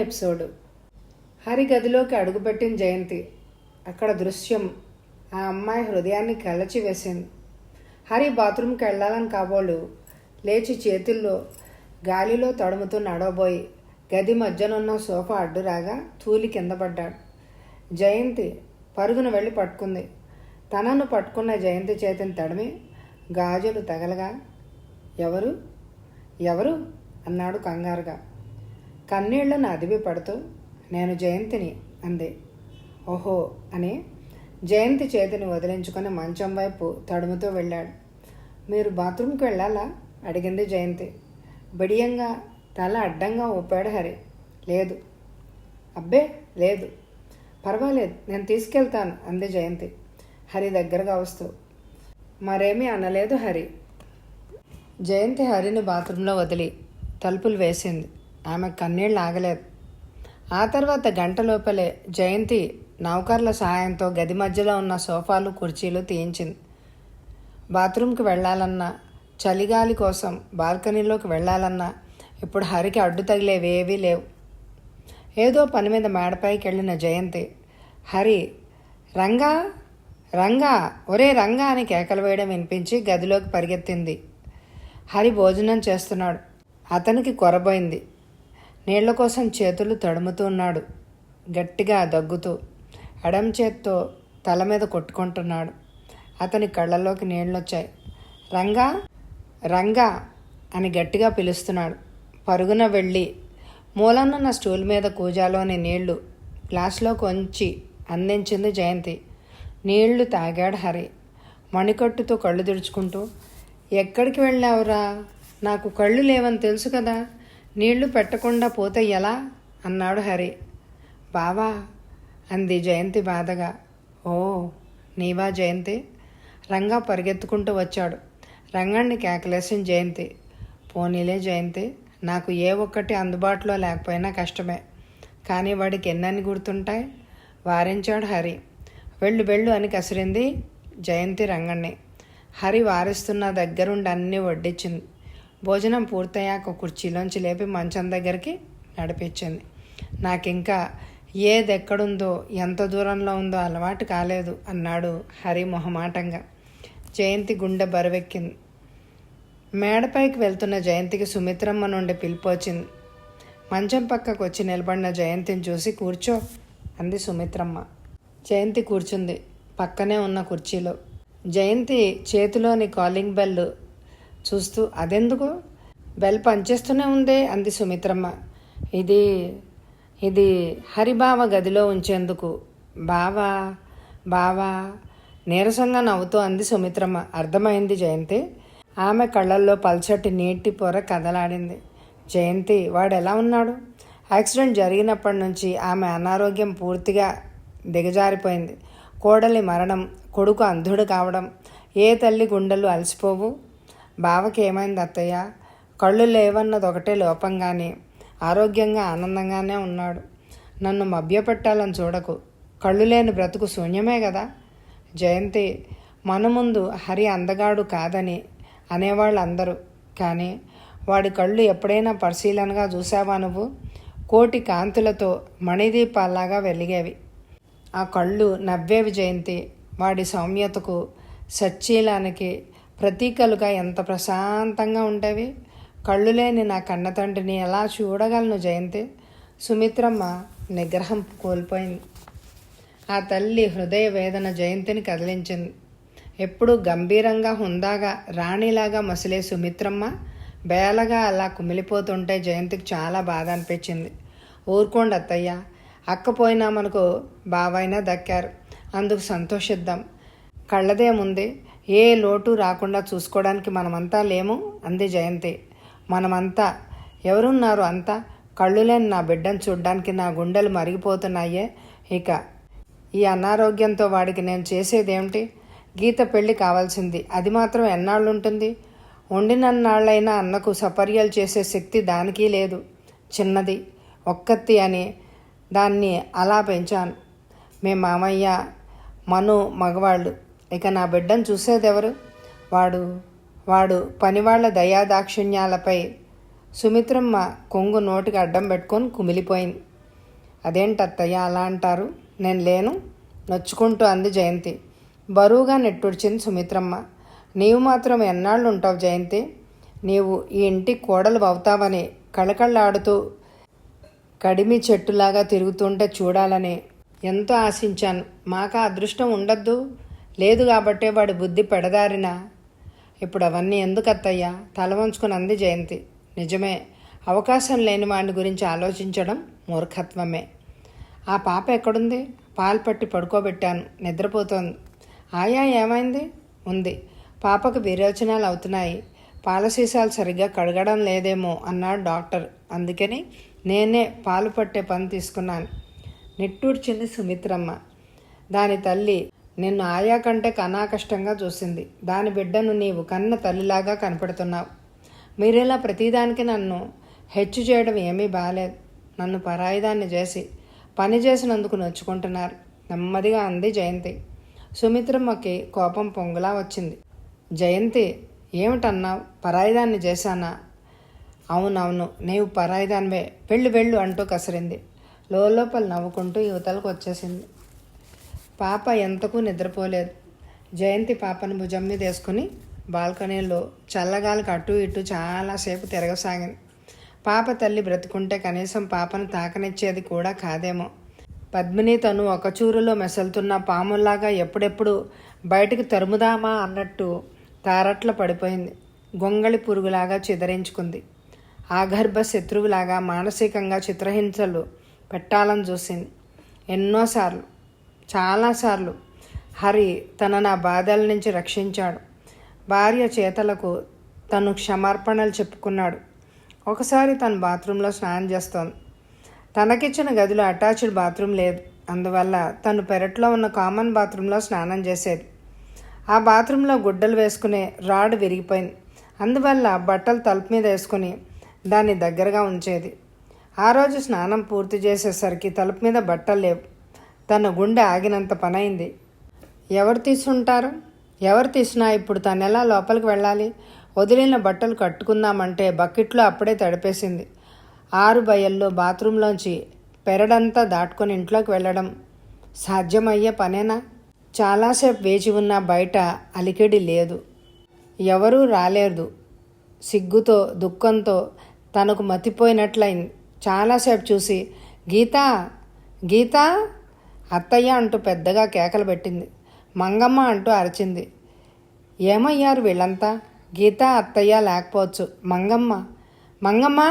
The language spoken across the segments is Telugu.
ఎపిసోడ్. హరి గదిలోకి అడుగుపెట్టిన జయంతి. అక్కడ దృశ్యం ఆ అమ్మాయి హృదయాన్ని కలచివేసింది. హరి బాత్రూమ్కి వెళ్ళాలని కాబోలు లేచి చేతుల్లో గాలిలో తడుముతూ నడవబోయి గది మధ్యనున్న సోఫా అడ్డురాగా తూలి కింద పడ్డాడు. జయంతి పరుగున వెళ్ళి పట్టుకుంది. తనను పట్టుకున్న జయంతి చేతిని తడిమి గాజులు తగలగా ఎవరు ఎవరు అన్నాడు కంగారుగా. కన్నీళ్లను అదివి పడుతూ నేను జయంతిని అంది. ఓహో అని జయంతి చేతిని వదిలించుకొని మంచం వైపు తడుముతూ వెళ్ళాడు. మీరు బాత్రూమ్కి వెళ్ళాలా అడిగింది జయంతి. బిడియంగా తల అడ్డంగా ఊపాడు హరి. లేదు. అబ్బే లేదు. పర్వాలేదు, నేను తీసుకెళ్తాను అంది జయంతి హరి దగ్గరగా వస్తూ. మరేమీ అనలేదు హరి. జయంతి హరిని బాత్రూంలో వదిలి తలుపులు వేసింది. ఆమె కన్నీళ్ళు ఆగలేదు. ఆ తర్వాత గంట లోపలే జయంతి నౌకర్ల సహాయంతో గది మధ్యలో ఉన్న సోఫాలు కుర్చీలు తీయించింది. బాత్రూంకి వెళ్ళాలన్నా, చలిగాలి కోసం బాల్కనీలోకి వెళ్ళాలన్నా ఇప్పుడు హరికి అడ్డు తగిలేవేవీ లేవు. ఏదో పని మీద మేడపైకి వెళ్ళిన జయంతి హరి రంగా రంగా ఒరే రంగా అని కేకలు వేయడం వినిపించి గదిలోకి పరిగెత్తింది. హరి భోజనం చేస్తున్నాడు. అతనికి కొరబోయింది. నీళ్ల కోసం చేతులు తడుముతూ ఉన్నాడు. గట్టిగా దగ్గుతూ ఎడం చేత్తో తల మీద కొట్టుకుంటున్నాడు. అతని కళ్ళల్లోకి నీళ్ళొచ్చాయి. రంగా రంగా అని గట్టిగా పిలుస్తున్నాడు. పరుగున వెళ్ళి మూలనున్న స్టూల్ మీద కూజాలోని నీళ్లు గ్లాసులో కొంచి అందించింది జయంతి. నీళ్లు తాగాడు హరి. మణికట్టుతో కళ్ళు తుడుచుకుంటూ ఎక్కడికి వెళ్ళావురా, నాకు కళ్ళు లేవని తెలుసు కదా, నీళ్లు పెట్టకుండా పోతే ఎలా అన్నాడు హరి. బావా అంది జయంతి బాధగా. ఓ నీవా జయంతి? రంగా పరిగెత్తుకుంటూ వచ్చాడు. రంగాన్ని కేకలేసిన జయంతి. పోనీలే జయంతి, నాకు ఏ ఒక్కటి అందుబాటులో లేకపోయినా కష్టమే, కానీ వాడికి ఎన్నని గుర్తుంటాయి వారించాడు హరి. వెళ్ళు వెళ్ళు అని కసిరింది జయంతి రంగణ్ణి. హరి వారిస్తున్న దగ్గరుండి అన్నీ వడ్డించింది. భోజనం పూర్తయ్యాక కుర్చీలోంచి లేపి మంచం దగ్గరికి నడిపించింది. నాకింకా ఏదెక్కడుందో ఎంత దూరంలో ఉందో అలవాటు కాలేదు అన్నాడు హరి మొహమాటంగా. జయంతి గుండె బరువెక్కింది. మేడపైకి వెళ్తున్న జయంతికి సుమిత్రమ్మ నుండి పిలుపు వచ్చింది. మంచం పక్కకు వచ్చి నిలబడిన జయంతిని చూసి కూర్చో అంది సుమిత్రమ్మ. జయంతి కూర్చుంది పక్కనే ఉన్న కుర్చీలో. జయంతి చేతిలోని కాలింగ్ బెల్ చూస్తూ అదెందుకు, బెల్ పనిచేస్తూనే ఉందే అంది సుమిత్రమ్మ. ఇది ఇది హరిబావ గదిలో ఉంచేందుకు. బావా బావా నీరసంగా నవ్వుతూ అంది సుమిత్రమ్మ. అర్థమైంది జయంతి. ఆమె కళ్ళల్లో పల్చటి నీటి పొర కదలాడింది. జయంతి వాడు ఎలా ఉన్నాడు? యాక్సిడెంట్ జరిగినప్పటి నుంచి ఆమె అనారోగ్యం పూర్తిగా దిగజారిపోయింది. కోడలి మరణం, కొడుకు అంధుడు కావడం, ఏ తల్లి గుండెలు అలసిపోవు? బావకి ఏమైంది అత్తయ్య? కళ్ళు లేవన్నది ఒకటే లోపం, కానీ ఆరోగ్యంగా ఆనందంగానే ఉన్నాడు. నన్ను మభ్యపెట్టాలని చూడకు. కళ్ళు లేని బ్రతుకు శూన్యమే కదా. జయంతి మన ముందు హరి అందగాడు కాదని అనేవాళ్ళు అందరూ, కానీ వాడి కళ్ళు ఎప్పుడైనా పరిశీలనగా చూసావా నువ్వు? కోటి కాంతులతో మణిదీపాల్లాగా వెలిగేవి. ఆ కళ్ళు నవ్వేవి జయంతి. వాడి సౌమ్యతకు, సచ్చీలానికి ప్రతీకలుగా ఎంత ప్రశాంతంగా ఉండేవి. కళ్ళు లేని నా కన్న తండ్రిని ఎలా చూడగలను జయంతి? సుమిత్రమ్మ నిగ్రహం కోల్పోయింది. ఆ తల్లి హృదయ వేదన జయంతిని కదిలించింది. ఎప్పుడూ గంభీరంగా హుందాగా రాణిలాగా మసిలే సుమిత్రమ్మ బేలగా అలా కుమిలిపోతుంటే జయంతికి చాలా బాధ అనిపించింది. ఊరుకోండి అత్తయ్య, అక్క పోయినా మనకు బావైనా దక్కారు, అందుకు సంతోషిద్దాం. కళ్ళదేముంది, ఏ లోటు రాకుండా చూసుకోవడానికి మనమంతా లేము అంది జయంతి. మనమంతా ఎవరున్నారు? అంతా కళ్ళు లేని నా బిడ్డను చూడ్డానికి నా గుండెలు మరిగిపోతున్నాయే. ఇక ఈ అనారోగ్యంతో వాడికి నేను చేసేదేమిటి? గీత పెళ్ళి కావాల్సింది, అది మాత్రం ఎన్నాళ్ళు ఉంటుంది? వండినన్నాళ్ళైనా అన్నకు సపర్యలు చేసే శక్తి దానికి లేదు. చిన్నది, ఒక్కత్తి అని దాన్ని అలా పెంచాను. మీ మామయ్య, మను మగవాళ్ళు, ఇక నా బిడ్డను చూసేదెవరు? వాడు పనివాళ్ల దయాదాక్షిణ్యాలపై సుమిత్రమ్మ కొంగు నోటికి అడ్డం పెట్టుకొని కుమిలిపోయింది. అదేంటత్తయ్య అలా అంటారు? నేను లేను నొచ్చుకుంటూ అంది జయంతి. బరువుగా నెట్టూర్చింది సుమిత్రమ్మ. నీవు మాత్రం ఎన్నాళ్ళు ఉంటావు జయంతి? నీవు ఈ ఇంటి కోడలు అవుతావని కళకళ్ళాడుతూ కడిమి చెట్టులాగా తిరుగుతుంటే చూడాలని ఎంతో ఆశించాను. మాకు అదృష్టం ఉండద్దు? లేదు కాబట్టే వాడి బుద్ధి పెడదారినా. ఇప్పుడు అవన్నీ ఎందుకు అత్తయ్యా? తల వంచుకుని అంది జయంతి. నిజమే, అవకాశం లేని వాడి గురించి ఆలోచించడం మూర్ఖత్వమే. ఆ పాప ఎక్కడుంది? పాలు పట్టి పడుకోబెట్టాను, నిద్రపోతోంది. ఆయా ఏమైంది? ఉంది. పాపకు విరోచనాలు అవుతున్నాయి. పాల సీసాలు సరిగ్గా కడగడం లేదేమో అన్నాడు డాక్టర్. అందుకని నేనే పాలు పట్టే పని తీసుకున్నాను. నిట్టూర్చింది సుమిత్రమ్మ. దాని తల్లి నిన్ను ఆయా కంటే కష్టంగా చూసింది. దాని బిడ్డను నీవు కన్న తల్లిలాగా కనపడుతున్నావు. మీరేలా ప్రతిదానికి నన్ను హెచ్చు చేయడం ఏమీ బాలేదు. నన్ను పరాయిదాన్ని చేసి పని చేసినందుకు నొచ్చుకుంటున్నారు, నెమ్మదిగా అంది జయంతి. సుమిత్రమ్మకి కోపం పొంగులా వచ్చింది. జయంతి, ఏమిటన్నావు? పరాయిదాన్ని చేశానా? అవునవును, నీవు పరాయిదానివే, వెళ్ళు వెళ్ళు అంటూ కసిరింది. లోపల నవ్వుకుంటూ యువతలకు వచ్చేసింది. పాప ఎంతకు నిద్రపోలేదు. జయంతి పాపను భుజం మీద వేసుకుని బాల్కనీలో చల్లగాలికి అటు ఇటు చాలాసేపు తిరగసాగింది. పాప తల్లి బ్రతుకుంటే కనీసం పాపను తాకనిచ్చేది కూడా కాదేమో. పద్మిని తను ఒక చూరులో మెసలుతున్న పాముల్లాగా ఎప్పుడెప్పుడు బయటికి తరుముదామా అన్నట్టు తారట్ల పడిపోయింది. గొంగళి పురుగులాగా చిదరించుకుంది. ఆగర్భ శత్రువులాగా మానసికంగా చిత్రహింసలు పెట్టాలని చూసింది. ఎన్నోసార్లు, చాలాసార్లు హరి తనను ఆ బాధల నుంచి రక్షించాడు. భార్య చేతలకు తను క్షమార్పణలు చెప్పుకున్నాడు. ఒకసారి తను బాత్రూంలో స్నానం చేస్తోంది. తనకిచ్చిన గదిలో అటాచ్డ్ బాత్రూమ్ లేదు. అందువల్ల తను పెరట్లో ఉన్న కామన్ బాత్రూంలో స్నానం చేసేది. ఆ బాత్రూంలో గుడ్డలు వేసుకునే రాడ్ విరిగిపోయింది. అందువల్ల బట్టలు తలుపు మీద వేసుకుని దాన్ని దగ్గరగా ఉంచేది. ఆ రోజు స్నానం పూర్తి చేసేసరికి తలుపు మీద బట్టలు లేవు. తన గుండె ఆగినంత పనైంది. ఎవరు తీసుంటారు? ఎవరు తీసినా ఇప్పుడు తను ఎలా లోపలికి వెళ్ళాలి? వదిలిన బట్టలు కట్టుకుందామంటే బకెట్లో అప్పుడే తడిపేసింది. 6 బయల్లో బాత్రూంలోంచి పెరడంతా దాటుకొని ఇంట్లోకి వెళ్ళడం సాధ్యమయ్యే పనేనా? చాలాసేపు వేచి ఉన్న బయట అలికిడి లేదు. ఎవరూ రాలేదు. సిగ్గుతో దుఃఖంతో తనకు మతిపోయినట్లయింది. చాలాసేపు చూసి గీతా, గీతా, అత్తయ్య అంటూ పెద్దగా కేకలు పెట్టింది. మంగమ్మ అంటూ అరిచింది. ఏమయ్యారు వీళ్ళంతా? గీత అత్తయ్య లేకపోవచ్చు. మంగమ్మ, మంగమ్మ,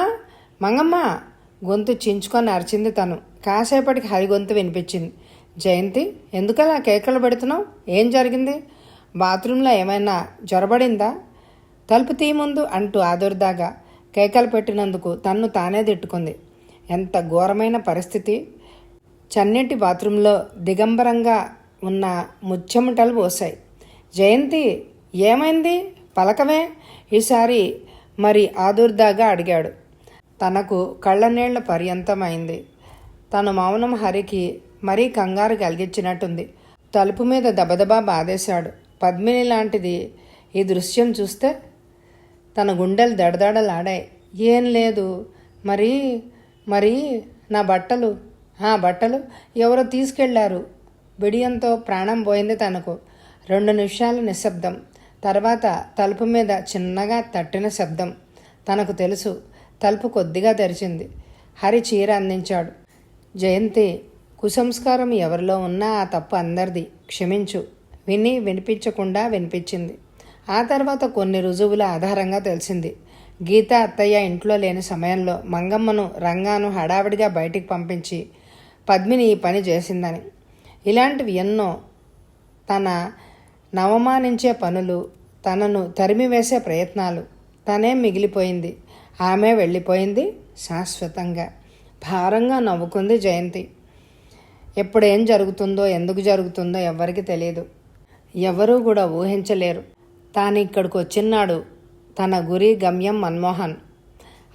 మంగమ్మ గొంతు చించుకొని అరిచింది తను. కాసేపటికి హరి గొంతు వినిపించింది. జయంతి, ఎందుకలా కేకలు పెడుతున్నావు? ఏం జరిగింది? బాత్రూంలో ఏమైనా జొరబడిందా? తలుపు తీ ముందు అంటూ ఆదుర్దాగా కేకలు పెట్టినందుకు తన్ను తానే తిట్టుకుంది. ఎంత ఘోరమైన పరిస్థితి! చన్నీటి బాత్రూంలో దిగంబరంగా ఉన్న ముచ్చెమటలు పోసాయి. జయంతి, ఏమైంది? పలకవే ఈసారి మరి ఆదుర్దాగా అడిగాడు. తనకు కళ్ళనీళ్ల పర్యంతమైంది. తన మౌనం హరికి మరీ కంగారు కలిగించినట్టుంది. తలుపు మీద దబదబా బాధేశాడు. పద్మిని లాంటిది ఈ దృశ్యం చూస్తే తన గుండెలు దడదడలాడాయి. ఏం లేదు, మరి మరి నా బట్టలు బట్టలు ఎవరో తీసుకెళ్లారు. బిడియంతో ప్రాణం పోయింది తనకు. 2 నిమిషాలు నిశ్శబ్దం. తర్వాత తలుపు మీద చిన్నగా తట్టిన శబ్దం. తనకు తెలుసు. తలుపు కొద్దిగా తెరిచింది. హరి చీర అందించాడు. జయంతి, కుసంస్కారం ఎవరిలో ఉన్నా ఆ తప్పు అందరిది, క్షమించు. వినిపించకుండా వినిపించింది. ఆ తర్వాత కొన్ని రుజువుల ఆధారంగా తెలిసింది. గీత అత్తయ్య ఇంట్లో లేని సమయంలో మంగమ్మను, రంగాను హడావిడిగా బయటికి పంపించి పద్మిని ఈ పని చేసిందని. ఇలాంటివి ఎన్నో. తన నవమానించే పనులు, తనను తరిమివేసే ప్రయత్నాలు. తనే మిగిలిపోయింది. ఆమె వెళ్ళిపోయింది శాశ్వతంగా. భారంగా నవ్వుకుంది జయంతి. ఎప్పుడేం జరుగుతుందో, ఎందుకు జరుగుతుందో ఎవ్వరికి తెలియదు. ఎవరూ కూడా ఊహించలేరు. తాను ఇక్కడికి వచ్చినాడు తన గురి గమ్యం మన్మోహన్.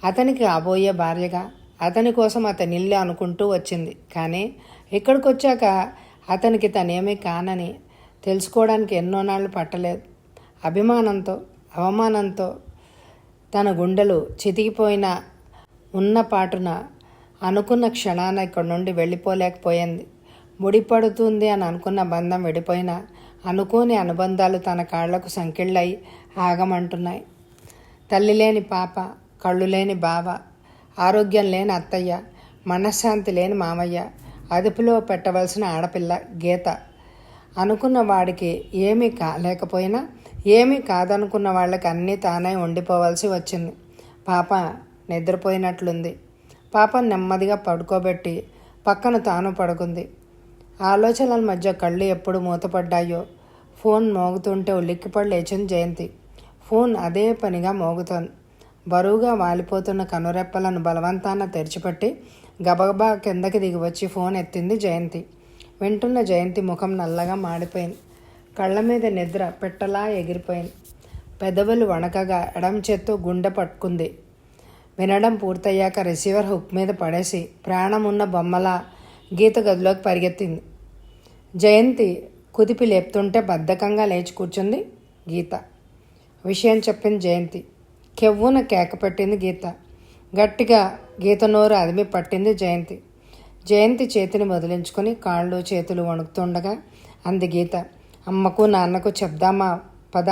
అతనికి కాబోయే భార్యగా అతని కోసం అతని ఇల్లు అనుకుంటూ వచ్చింది. కానీ ఇక్కడికి వచ్చాక అతనికి తనేమీ కానని తెలుసుకోవడానికి ఎన్నో నాళ్ళు పట్టలేదు. అభిమానంతో, అవమానంతో తన గుండెలు చితికిపోయిన ఉన్న పాటున అనుకున్న క్షణాన ఇక్కడి నుండి వెళ్ళిపోలేకపోయింది. ముడిపడుతుంది అని అనుకున్న బంధం విడిపోయినా అనుకోని అనుబంధాలు తన కాళ్లకు సంకెళ్ళై ఆగమంటున్నాయి. తల్లి లేని పాప, కళ్ళు లేని బావ, ఆరోగ్యం లేని అత్తయ్య, మనశ్శాంతి లేని మామయ్య, అదుపులో పెట్టవలసిన ఆడపిల్ల గీత. అనుకున్న వాడికి ఏమీ లేకపోయినా ఏమీ కాదనుకున్న వాళ్ళకి అన్నీ తానే ఉండిపోవాల్సి వచ్చింది. పాప నిద్రపోయినట్లుంది. పాపను నెమ్మదిగా పడుకోబెట్టి పక్కన తాను పడుకుంది. ఆలోచనల మధ్య కళ్ళు ఎప్పుడు మూతపడ్డాయో. ఫోన్ మోగుతుంటే ఉలిక్కిపడి లేచింది జయంతి. ఫోన్ అదే పనిగా మోగుతోంది. బరువుగా వాలిపోతున్న కనురెప్పలను బలవంతాన తెరిచిపెట్టి గబగబా కిందకి దిగి వచ్చి ఫోన్ ఎత్తింది జయంతి. వింటున్న జయంతి ముఖం నల్లగా మాడిపోయింది. కళ్ళ మీద నిద్ర పెట్టలా ఎగిరిపోయింది. పెదవులు వణకగా ఎడమ చేత్తో గుండె పట్టుకుంది. వినడం పూర్తయ్యాక రిసీవర్ హుక్ మీద పడేసి ప్రాణం ఉన్న బొమ్మలా గీత గదిలోకి పరిగెత్తింది. జయంతి కుదిపి లేపుతుంటే బద్ధకంగా లేచి కూర్చుంది గీత. విషయం చెప్పింది జయంతి. కెవ్వున కేక పెట్టింది గీత. గట్టిగా గీత నోరు అదిమి పట్టింది జయంతి. జయంతి చేతిని వదిలించుకొని కాళ్ళు చేతులు వణుకుతుండగా అంది గీత. అమ్మకు నాన్నకు చెప్దామా పద.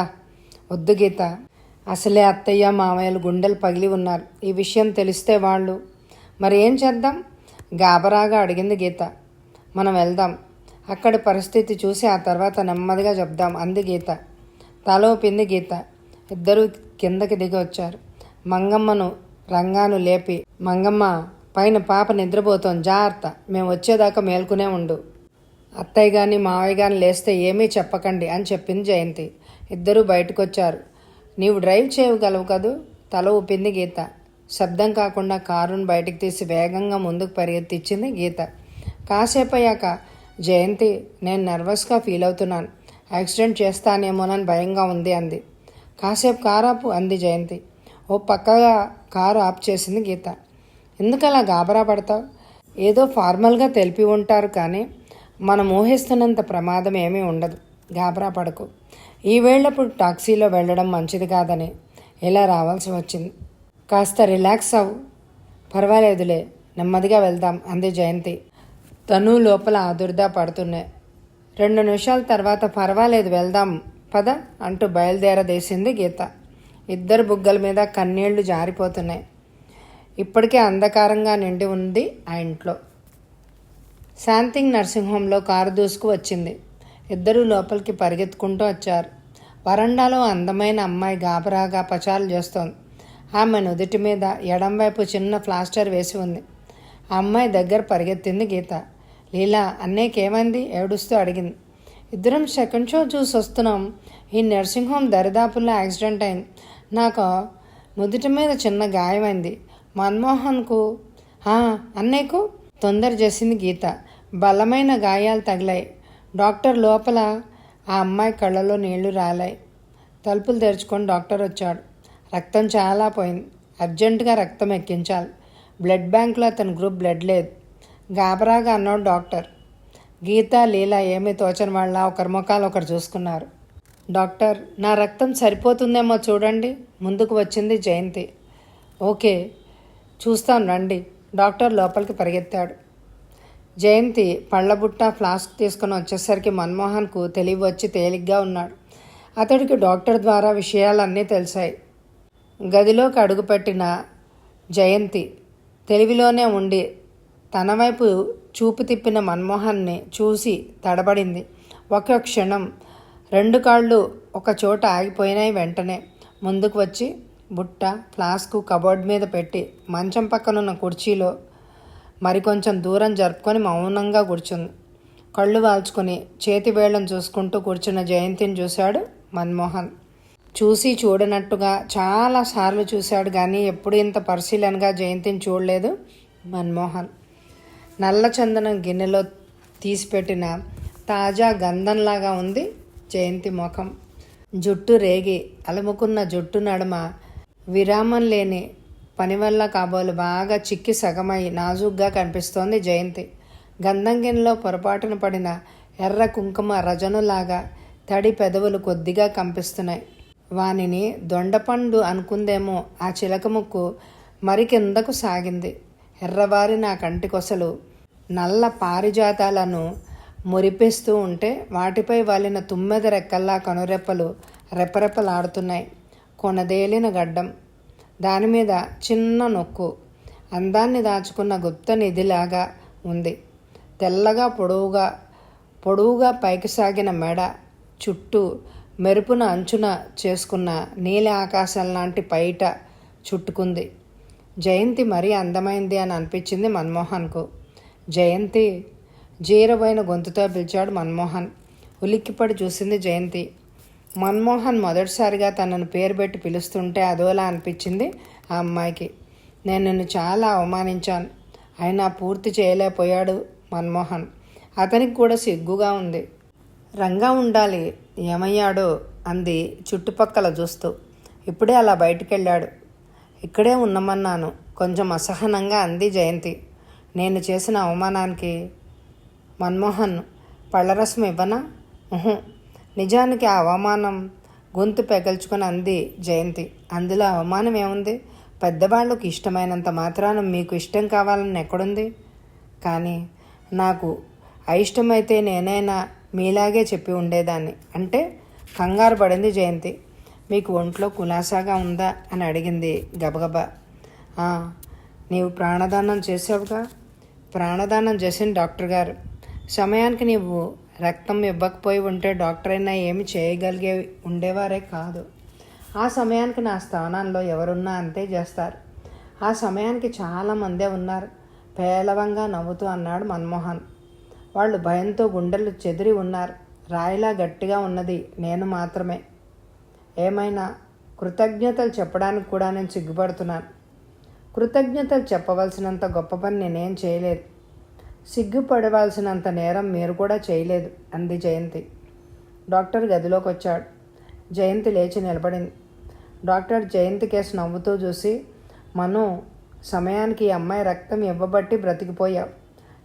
వద్దు గీత, అసలే అత్తయ్య మామయ్యలు గుండెలు పగిలి ఉన్నారు. ఈ విషయం తెలిస్తే వాళ్ళు మరి ఏం చేద్దాం? గాబరాగా అడిగింది గీత. మనం వెళ్దాం, అక్కడి పరిస్థితి చూసి ఆ తర్వాత నెమ్మదిగా చెప్దాం అంది గీత. తల ఊపింది గీత. ఇద్దరూ కిందకి దిగి వచ్చారు. మంగమ్మను రంగాను లేపి, మంగమ్మ పైన పాప నిద్రపోతోంది, జాగ్రత్త, మేము వచ్చేదాకా మేల్కునే ఉండు. అత్తయ్య కానీ మావయ్య కానీ లేస్తే ఏమీ చెప్పకండి అని చెప్పింది జయంతి. ఇద్దరూ బయటకు వచ్చారు. నీవు డ్రైవ్ చేయగలవు కదూ? తల ఊపింది గీత. శబ్దం కాకుండా కారును బయటికి తీసి వేగంగా ముందుకు పరిగెత్తిచ్చింది గీత. కాసేపు అయ్యాక జయంతి, నేను నర్వస్గా ఫీల్ అవుతున్నాను, యాక్సిడెంట్ చేస్తానేమోనని భయంగా ఉంది అంది. కాసేపు కారు ఆపు అంది జయంతి. ఓ పక్కగా కారు ఆఫ్ చేసింది గీత. ఎందుకలా గాబరా పడతావు? ఏదో ఫార్మల్గా తెలిపి ఉంటారు కానీ మనం ఊహిస్తున్నంత ప్రమాదం ఏమీ ఉండదు, గాబరా పడకు. ఈ వేళప్పుడు టాక్సీలో వెళ్ళడం మంచిది కాదని ఇలా రావాల్సి వచ్చింది. కాస్త రిలాక్స్ అవ్వు. పర్వాలేదులే, నెమ్మదిగా వెళ్దాం అంది జయంతి. తను లోపల ఆదుర్దా పడుతున్నాయి. 2 నిమిషాల తర్వాత పర్వాలేదు వెళ్దాం పద అంటూ బయలుదేరదేసింది గీత. ఇద్దరు బుగ్గల మీద కన్నీళ్లు జారిపోతున్నాయి. ఇప్పటికే అంధకారంగా నిండి ఉంది ఆ ఇంట్లో. శాంతింగ్ నర్సింగ్ హోంలో కారు దూసుకు వచ్చింది. ఇద్దరూ లోపలికి పరిగెత్తుకుంటూ వచ్చారు. వరండాలో అందమైన అమ్మాయి గాబరాగా పచారులు చేస్తోంది. ఆమె నుదుటి మీద ఎడంవైపు చిన్న ప్లాస్టర్ వేసి ఉంది. ఆ అమ్మాయి దగ్గర పరిగెత్తింది గీత. లీలా, అన్నయ్యకేమైంది? ఏడుస్తూ అడిగింది. ఇద్దరం సెకండ్ షో చూసి వస్తున్నాం. ఈ నర్సింగ్ హోమ్ దరిదాపుల్లో యాక్సిడెంట్ అయింది. నాకు నుదుటి మీద చిన్న గాయమైంది. మన్మోహన్కు అన్నయ్యకు తొందర చేసింది గీత. బలమైన గాయాలు తగిలాయి. డాక్టర్ లోపల. ఆ అమ్మాయి కళ్ళలో నీళ్లు రాలాయి. తలుపులు తెరుచుకొని డాక్టర్ వచ్చాడు. రక్తం చాలా పోయింది, అర్జెంటుగా రక్తం ఎక్కించాలి. బ్లడ్ బ్యాంకులో అతని గ్రూప్ బ్లడ్ లేదు. గాబరాగా అన్నాడు డాక్టర్. గీత, లీలా ఏమీ తోచని వాళ్ళ ఒకరి ముఖాలు ఒకరు చూసుకున్నారు. డాక్టర్, నా రక్తం సరిపోతుందేమో చూడండి. ముందుకు వచ్చింది జయంతి. ఓకే, చూస్తాను రండి. డాక్టర్ లోపలికి పరిగెత్తాడు. జయంతి పళ్ళబుట్ట ఫ్లాస్క్ తీసుకుని వచ్చేసరికి మన్మోహన్కు తెలివి వచ్చి తేలిగ్గా ఉన్నాడు. అతడికి డాక్టర్ ద్వారా విషయాలన్నీ తెలిసాయి. గదిలోకి అడుగుపెట్టిన జయంతి తెలివిలోనే ఉండి తన వైపు చూపు తిప్పిన మన్మోహన్ని చూసి తడబడింది. ఒక క్షణం 2 కాళ్ళు ఒక చోట ఆగిపోయినాయి. వెంటనే ముందుకు వచ్చి బుట్ట ఫ్లాస్కు కబోర్డ్ మీద పెట్టి మంచం పక్కనున్న కుర్చీలో మరికొంచెం దూరం జరుపుకొని మౌనంగా కూర్చుంది. కళ్ళు వాల్చుకొని చేతి వేళ్లను చూసుకుంటూ కూర్చున్న జయంతిని చూశాడు మన్మోహన్. చూసి చూడనట్టుగా చాలాసార్లు చూశాడు కానీ ఎప్పుడు ఇంత పరిశీలనగా జయంతిని చూడలేదు మన్మోహన్. నల్ల చందనం గిన్నెలో తీసిపెట్టిన తాజా గంధంలాగా ఉంది జయంతి ముఖం. జుట్టు రేగి అలుముకున్న జుట్టు నడుమ విరామం లేని పని వల్ల కాబోలు బాగా చిక్కి సగమై నాజుగ్గా కనిపిస్తోంది జయంతి. గంధం గిన్నెలో పొరపాటున పడిన ఎర్ర కుంకుమ రజనులాగా తడి పెదవులు కొద్దిగా కంపిస్తున్నాయి. వానిని దొండపండు అనుకుందేమో ఆ చిలక ముక్కు మరి కిందకు సాగింది. ఎర్రవారి నా కంటికొసలు నల్ల పారిజాతాలను మురిపిస్తూ ఉంటే వాటిపై వాలిన తుమ్మెద రెక్కల్లా కనురెప్పలు రెపరెపలాడుతున్నాయి. కొనదేలిన గడ్డం, దానిమీద చిన్న నొక్కు, అందాన్ని దాచుకున్న గుప్త నిధిలాగా ఉంది. తెల్లగా పొడవుగా పైకి సాగిన మెడ, చుట్టూ మెరుపున అంచున చేసుకున్న నీలి ఆకాశం లాంటి పైట చుట్టుకుంది. జయంతి మరీ అందమైంది అని అనిపించింది మన్మోహన్కు. జయంతి, జీరబోయిన గొంతుతో పిలిచాడు మన్మోహన్. ఉలిక్కిపడి చూసింది జయంతి. మన్మోహన్ మొదటిసారిగా తనను పేరు పెట్టి పిలుస్తుంటే అదోలా అనిపించింది ఆ అమ్మాయికి. నేను నిన్ను చాలా అవమానించాను, అయినా పూర్తి చేయలేకపోయాడు మన్మోహన్. అతనికి కూడా సిగ్గుగా ఉంది. రంగా ఉండాలి, ఏమయ్యాడో అంది చుట్టుపక్కల చూస్తూ. ఇప్పుడే అలా బయటికెళ్ళాడు. ఇక్కడే ఉండమన్నాను, కొంచెం అసహనంగా అంది జయంతి. నేను చేసిన అవమానానికి మన్మోహన్ పళ్ళరసం ఇవ్వనా? నిజానికి ఆ అవమానం గొంతు పెగల్చుకొని అంది జయంతి. అందులో అవమానం ఏముంది? పెద్దవాళ్ళకు ఇష్టమైనంత మాత్రాన మీకు ఇష్టం కావాలని ఎక్కడుంది? కానీ నాకు అయిష్టమైతే నేనైనా మీలాగే చెప్పి ఉండేదాన్ని అంటే కంగారు పడింది జయంతి. మీకు ఒంట్లో కులాసాగా ఉందా అని అడిగింది గబగబా. నీవు ప్రాణదానం చేసావుగా? ప్రాణదానం చేసిన డాక్టర్ గారు. సమయానికి నీవు రక్తం ఇవ్వకపోయి ఉంటే డాక్టర్ అయినా ఏమి చేయగలిగే ఉండేవారే కాదు. ఆ సమయానికి నా స్థానంలో ఎవరున్నా అంతే చేస్తారు. ఆ సమయానికి చాలామందే ఉన్నారు, పేలవంగా నవ్వుతూ అన్నాడు మన్మోహన్. వాళ్ళు భయంతో గుండెలు చెదిరి ఉన్నారు. రాయిలా గట్టిగా ఉన్నది నేను మాత్రమే. ఏమైనా కృతజ్ఞతలు చెప్పడానికి కూడా నేను సిగ్గుపడుతున్నాను. కృతజ్ఞతలు చెప్పవలసినంత గొప్ప పని నేనేం చేయలేదు, సిగ్గుపడవలసినంత నేరం మీరు కూడా చేయలేదు అంది జయంతి. డాక్టర్ గదిలోకి వచ్చాడు. జయంతి లేచి నిలబడింది. డాక్టర్ జయంతి కేసు నవ్వుతూ చూసి, మను, సమయానికి ఈ అమ్మాయి రక్తం ఇవ్వబట్టి బ్రతికిపోయావు.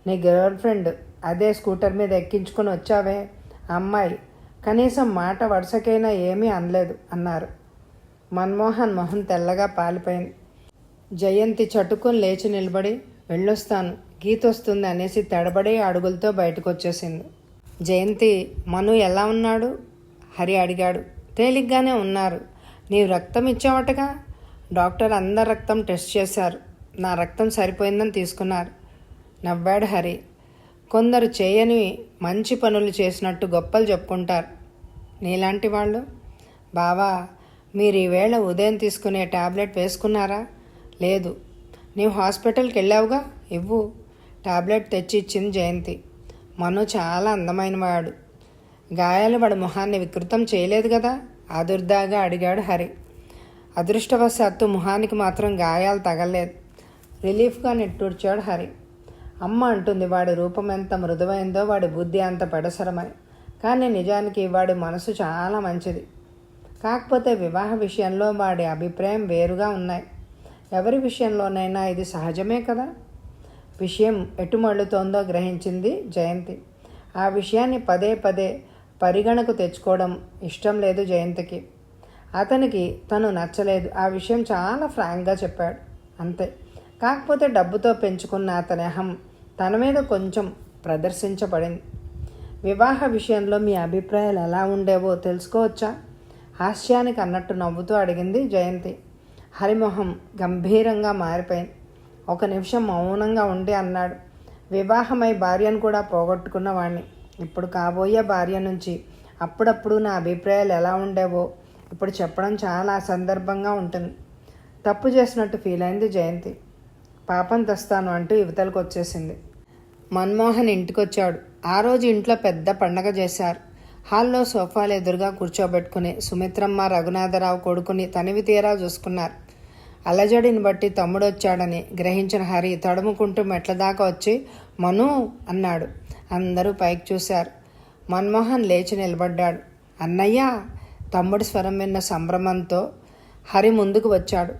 నీ గర్ల్ ఫ్రెండ్ అదే స్కూటర్ మీద ఎక్కించుకొని వచ్చావే, అమ్మాయి కనీసం మాట వరుసకైనా ఏమీ అనలేదు అన్నారు. మన్మోహన్ మొహం తెల్లగా పాలిపోయింది. జయంతి చటుకుని లేచి నిలబడి, వెళ్ళొస్తాను, గీతొస్తుంది అనేసి తడబడే అడుగులతో బయటకు వచ్చేసింది. జయంతి, మను ఎలా ఉన్నాడు? హరి అడిగాడు. తేలిగ్గానే ఉన్నారు. నీవు రక్తం ఇచ్చావటగా? డాక్టర్ అందరి రక్తం టెస్ట్ చేశారు, నా రక్తం సరిపోయిందని తీసుకున్నారు నవ్వాడు హరి. కొందరు చేయని మంచి పనులు చేసినట్టు గొప్పలు చెప్పుకుంటారు నీలాంటి వాళ్ళు. బావా, మీరు ఈవేళ ఉదయం తీసుకునే టాబ్లెట్ వేసుకున్నారా? లేదు. నీవు హాస్పిటల్కి వెళ్ళావుగా, ఇవ్వు. టాబ్లెట్ తెచ్చి ఇచ్చింది జయంతి. మను చాలా అందమైన వాడు. గాయాలు వాడి మొహాన్ని వికృతం చేయలేదు కదా? ఆదుర్దాగా అడిగాడు హరి. అదృష్టవశాత్తు మొహానికి మాత్రం గాయాలు తగలేదు. రిలీఫ్గా నిట్టూర్చాడు హరి. అమ్మ అంటుంది వాడి రూపం ఎంత మృదువైందో, వాడి బుద్ధి అంత పెడసరమని. కానీ నిజానికి వాడి మనసు చాలా మంచిది. కాకపోతే వివాహ విషయంలో వాడి అభిప్రాయం వేరుగా ఉన్నాయి. ఎవరి విషయంలోనైనా ఇది సహజమే కదా. విషయం ఎటు మళ్ళుతోందో గ్రహించింది జయంతి. ఆ విషయాన్ని పదే పదే పరిగణకు తెచ్చుకోవడం ఇష్టం లేదు జయంతికి. అతనికి తను నచ్చలేదు, ఆ విషయం చాలా ఫ్రాంక్గా చెప్పాడు, అంతే. కాకపోతే డబ్బుతో పెంచుకున్న అతని అహం తన మీద కొంచెం ప్రదర్శించబడింది. వివాహ విషయంలో మీ అభిప్రాయాలు ఎలా ఉండేవో తెలుసుకోవచ్చా? హాస్యానికి అన్నట్టు నవ్వుతూ అడిగింది జయంతి. హరిమొహం గంభీరంగా మారిపోయింది. ఒక నిమిషం మౌనంగా ఉండి అన్నాడు, వివాహమై భార్యను కూడా పోగొట్టుకున్న వాణ్ణి. ఇప్పుడు కాబోయే భార్య నుంచి అప్పుడప్పుడు నా అభిప్రాయాలు ఎలా ఉండేవో ఇప్పుడు చెప్పడం చాలా అసందర్భంగా ఉంటుంది. తప్పు చేసినట్టు ఫీల్ అయింది జయంతి. పాపం తెస్తాను అంటూ యువతలకు వచ్చేసింది. మన్మోహన్ ఇంటికొచ్చాడు. ఆ రోజు ఇంట్లో పెద్ద పండగ చేశారు. హాల్లో సోఫాలు ఎదురుగా కూర్చోబెట్టుకుని సుమిత్రమ్మ, రఘునాథరావు కొడుకుని తనివి తీరా చూసుకున్నారు. అలజడిని బట్టి తమ్ముడు వచ్చాడని గ్రహించిన హరి తడుముకుంటూ మెట్ల దాకా వచ్చి మను అన్నాడు. అందరూ పైకి చూశారు. మన్మోహన్ లేచి నిలబడ్డాడు. అన్నయ్య! తమ్ముడి స్వరం విన్న సంభ్రమంతో హరి ముందుకు వచ్చాడు.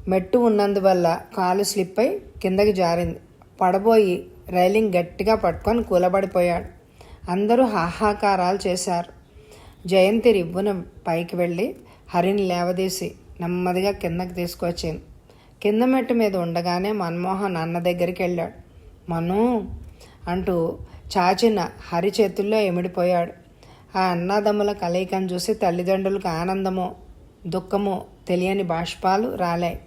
మెట్టు ఉన్నందువల్ల కాలు స్లిప్ అయి కిందకి జారింది. పడబోయి రైలింగ్ గట్టిగా పట్టుకొని కూలబడిపోయాడు. అందరూ హాహాకారాలు చేశారు. జయంతి రివ్వున పైకి వెళ్ళి హరిని లేవదీసి నెమ్మదిగా కిందకి తీసుకొచ్చింది. కింద మెట్టు మీద ఉండగానే మన్మోహన్ అన్న దగ్గరికి వెళ్ళాడు. మను అంటూ చాచిన హరి చేతుల్లో ఎమిడిపోయాడు. ఆ అన్నదమ్ముల కలయికను చూసి తల్లిదండ్రులకు ఆనందమో దుఃఖమో తెలియని బాష్పాలు రాలాయి.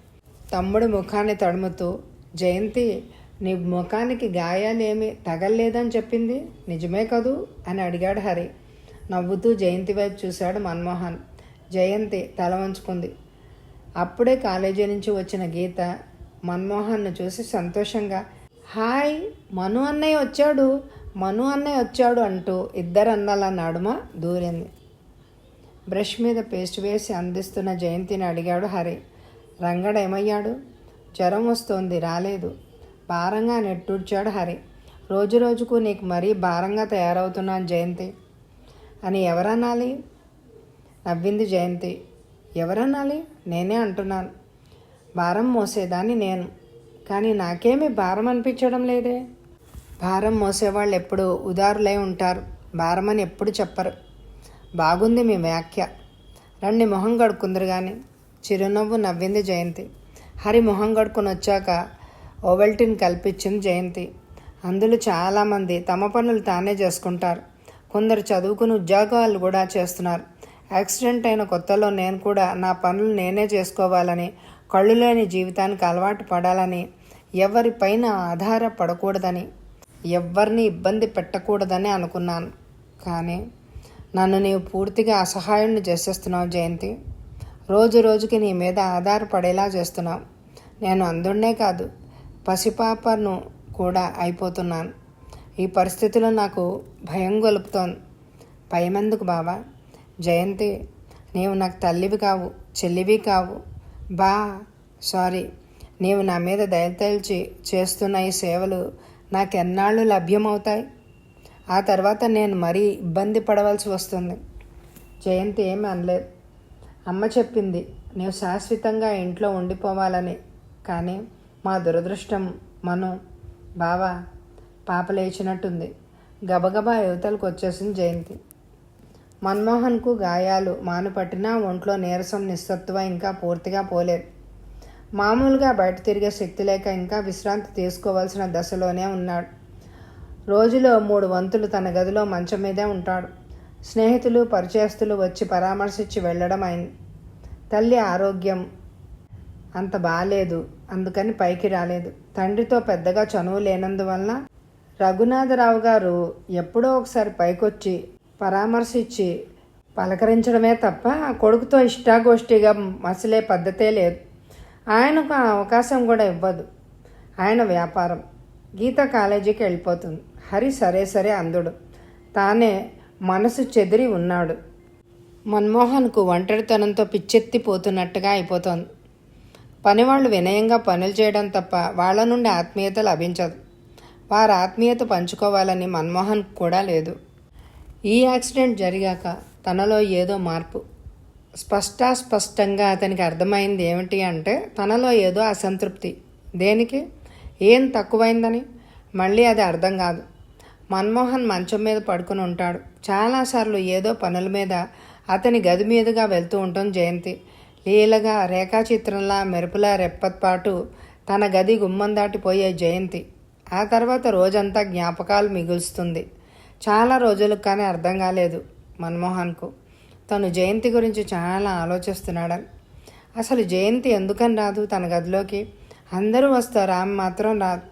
తమ్ముడి ముఖాన్ని తడుముతూ, జయంతి, నీ ముఖానికి గాయాలేమీ తగల్లేదని చెప్పింది నిజమే కదూ అని అడిగాడు హరి. నవ్వుతూ జయంతి వైపు చూశాడు మన్మోహన్. జయంతి తల వంచుకుంది. అప్పుడే కాలేజీ నుంచి వచ్చిన గీత మన్మోహన్ను చూసి సంతోషంగా, హాయ్, మను అన్నయ్య వచ్చాడు, మను అన్నయ్య వచ్చాడు అంటూ ఇద్దరు అన్నాల నడుమ దూరింది. బ్రష్ మీద పేస్ట్ వేసి అందిస్తున్న జయంతిని అడిగాడు హరి. రంగడేమయ్యాడు? జ్వరం వస్తోంది, రాలేదు. భారంగా నెట్టూడ్చాడు హరి. రోజు రోజుకు నీకు మరీ భారంగా తయారవుతున్నాను జయంతి అని ఎవరనాలి? నవ్వింది జయంతి. ఎవరనాలి? నేనే అంటున్నాను. భారం మోసేదాన్ని నేను, కానీ నాకేమీ భారం అనిపించడం లేదే. భారం మోసేవాళ్ళు ఎప్పుడు ఉదారులై ఉంటారు, భారమని ఎప్పుడు చెప్పరు. బాగుంది మీ వ్యాఖ్య. రండి మొహం కడుక్కుందరు కానీ. చిరునవ్వు నవ్వింది జయంతి. హరి మొహం కడుక్కుని వచ్చాక ఓవెల్టిన్ కల్పించింది జయంతి. అందులో చాలామంది తమ పనులు తానే చేసుకుంటారు. కొందరు చదువుకుని ఉద్యోగాలు కూడా చేస్తున్నారు. యాక్సిడెంట్ అయిన కొత్తలో నేను కూడా నా పనులు నేనే చేసుకోవాలని, కళ్ళు లేని జీవితానికి అలవాటు పడాలని, ఎవరిపైన ఆధారపడకూడదని, ఎవరిని ఇబ్బంది పెట్టకూడదని అనుకున్నాను. కానీ నన్ను నీవు పూర్తిగా అసహాయుణ్ణి చేసేస్తున్నావు జయంతి. రోజు రోజుకి నీ మీద ఆధారపడేలా చేస్తున్నావు. నేను అందునే కాదు, పసిపాపను కూడా అయిపోతున్నాను. ఈ పరిస్థితిలో నాకు భయం గొలుపుతోంది. భయమెందుకు బావా? జయంతి, నీవు నాకు తల్లివి కావు, చెల్లివి కావు. సారీ, నీవు నా మీద దయతెల్చి చేస్తున్న ఈ సేవలు నాకెన్నాళ్ళు లభ్యమవుతాయి? ఆ తర్వాత నేను మరీ ఇబ్బంది పడవలసి వస్తుంది. జయంతి ఏమీ అనలేదు. అమ్మ చెప్పింది నీవు శాశ్వతంగా ఇంట్లో ఉండిపోవాలని. కానీ మా దురదృష్టం మను. బావా, పాప లేచినట్టుంది. గబగబా యువతలకు వచ్చేసింది జయంతి. మన్మోహన్కు గాయాలు మానుపట్టినా ఒంట్లో నీరసం నిస్సత్తువ ఇంకా పూర్తిగా పోలేదు. మామూలుగా బయట తిరిగే శక్తి లేక ఇంకా విశ్రాంతి తీసుకోవాల్సిన దశలోనే ఉన్నాడు. రోజులో 3 వంతులు తన గదిలో మంచం మీదే ఉంటాడు. స్నేహితులు పరిచయస్తులు వచ్చి పరామర్శించి వెళ్ళడం అయింది. తల్లి ఆరోగ్యం అంత బాలేదు, అందుకని పైకి రాలేదు. తండ్రితో పెద్దగా చనువు లేనందువలన రఘునాథరావు గారు ఎప్పుడో ఒకసారి పైకొచ్చి పరామర్శించి పలకరించడమే తప్ప కొడుకుతో ఇష్టాగోష్ఠిగా మసలే పద్ధతే లేదు. ఆయనకు ఆ అవకాశం కూడా ఇవ్వదు. ఆయన వ్యాపారం. గీత కాలేజీకి వెళ్ళిపోతుంది. హరి సరే అందుడు. తానే మనసు చెదిరి ఉన్నాడు. మన్మోహన్కు ఒంటరితనంతో పిచ్చెత్తిపోతున్నట్టుగా అయిపోతోంది. పనివాళ్ళు వినయంగా పనులు చేయడం తప్ప వాళ్ళ నుండి ఆత్మీయత లభించదు. వారి ఆత్మీయత పంచుకోవాలని మన్మోహన్ కూడా లేదు. ఈ యాక్సిడెంట్ జరిగాక తనలో ఏదో మార్పు. స్పష్టంగా అతనికి అర్థమైంది ఏమిటి అంటే, తనలో ఏదో అసంతృప్తి. దేనికి? ఏం తక్కువైందని? మళ్ళీ అది అర్థం కాదు. మన్మోహన్ మంచం మీద పడుకుని ఉంటాడు. చాలాసార్లు ఏదో పనుల మీద అతని గది మీదుగా వెళ్తూ ఉంటుంది జయంతి. లీలగా రేఖాచిత్రంలా మెరుపులా రెప్పపాటు తన గది గుమ్మం దాటిపోయే జయంతి. ఆ తర్వాత రోజంతా జ్ఞాపకాలు మిగులుస్తుంది. చాలా రోజులకు కానీ అర్థం కాలేదు మన్మోహన్కు. తను జయంతి గురించి చాలా ఆలోచిస్తున్నాడని. అసలు జయంతి ఎందుకని రాదు తన గదిలోకి? అందరూ వస్తారు, ఆమె మాత్రం రాదు.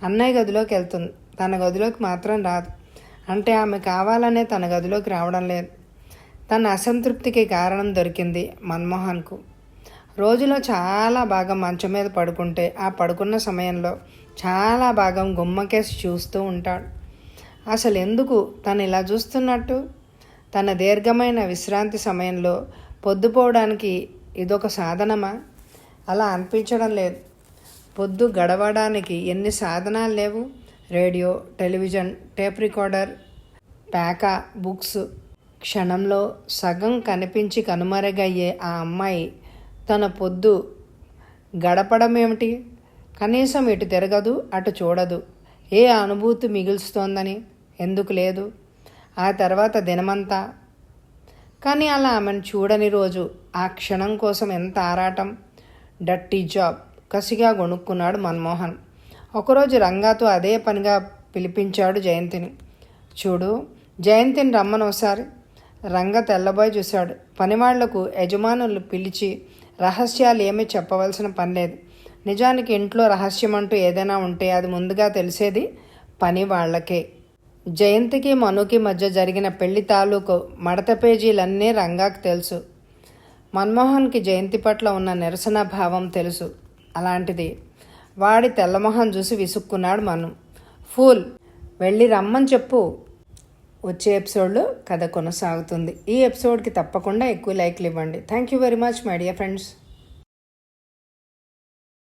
అన్నయ్య గదిలోకి వెళ్తుంది, తన గదిలోకి మాత్రం రాదు. అంటే ఆమె కావాలనే తన గదిలోకి రావడం లేదు. తన అసంతృప్తికి కారణం దొరికింది మన్మోహన్కు. రోజులో చాలా భాగం మంచం మీద పడుకుంటే ఆ పడుకున్న సమయంలో చాలా భాగం గుమ్మకేసి చూస్తూ ఉంటాడు. అసలు ఎందుకు తను ఇలా చూస్తున్నట్టు? తన దీర్ఘమైన విశ్రాంతి సమయంలో పొద్దుపోవడానికి ఇదొక సాధనమా? అలా అనిపించడం లేదు. పొద్దు గడవడానికి ఎన్ని సాధనాలు లేవు? రేడియో, టెలివిజన్, టేప్ రికార్డర్, ప్యాకా, బుక్స్. క్షణంలో సగం కనిపించి కనుమరుగయ్యే ఆ అమ్మాయి తన పొద్దు గడపడం ఏమిటి? కనీసం ఇటు తిరగదు, అటు చూడదు. ఏ అనుభూతి మిగులుస్తోందని? ఎందుకు లేదు? ఆ తర్వాత దినమంతా. కానీ అలా ఆమెను చూడని రోజు, ఆ క్షణం కోసం ఎంత ఆరాటం. డర్టీ జాబ్, కసిగా గొణుక్కున్నాడు మన్మోహన్. ఒకరోజు రంగాతో అదే పనిగా పిలిపించాడు జయంతిని. చూడు, జయంతిని రమ్మను ఒకసారి. రంగ తెల్లబోయి చూశాడు. పనివాళ్లకు యజమానులు పిలిచి రహస్యాలు ఏమీ చెప్పవలసిన పని లేదు. నిజానికి ఇంట్లో రహస్యం అంటూ ఏదైనా ఉంటే అది ముందుగా తెలిసేది పని వాళ్లకే. జయంతికి మనుకి మధ్య జరిగిన పెళ్లి తాలూకు మడత పేజీలన్నీ రంగాకు తెలుసు. మన్మోహన్కి జయంతి పట్ల ఉన్న నిరసన భావం తెలుసు. అలాంటిది వాడి తెల్లమొహం చూసి విసుక్కున్నాడు మను. ఫూల్, వెళ్ళి రమ్మని చెప్పు. వచ్చే ఎపిసోడ్లో కథ కొనసాగుతుంది. ఈ ఎపిసోడ్కి తప్పకుండా ఎక్కువ లైక్లు ఇవ్వండి. Thank you very much my dear friends.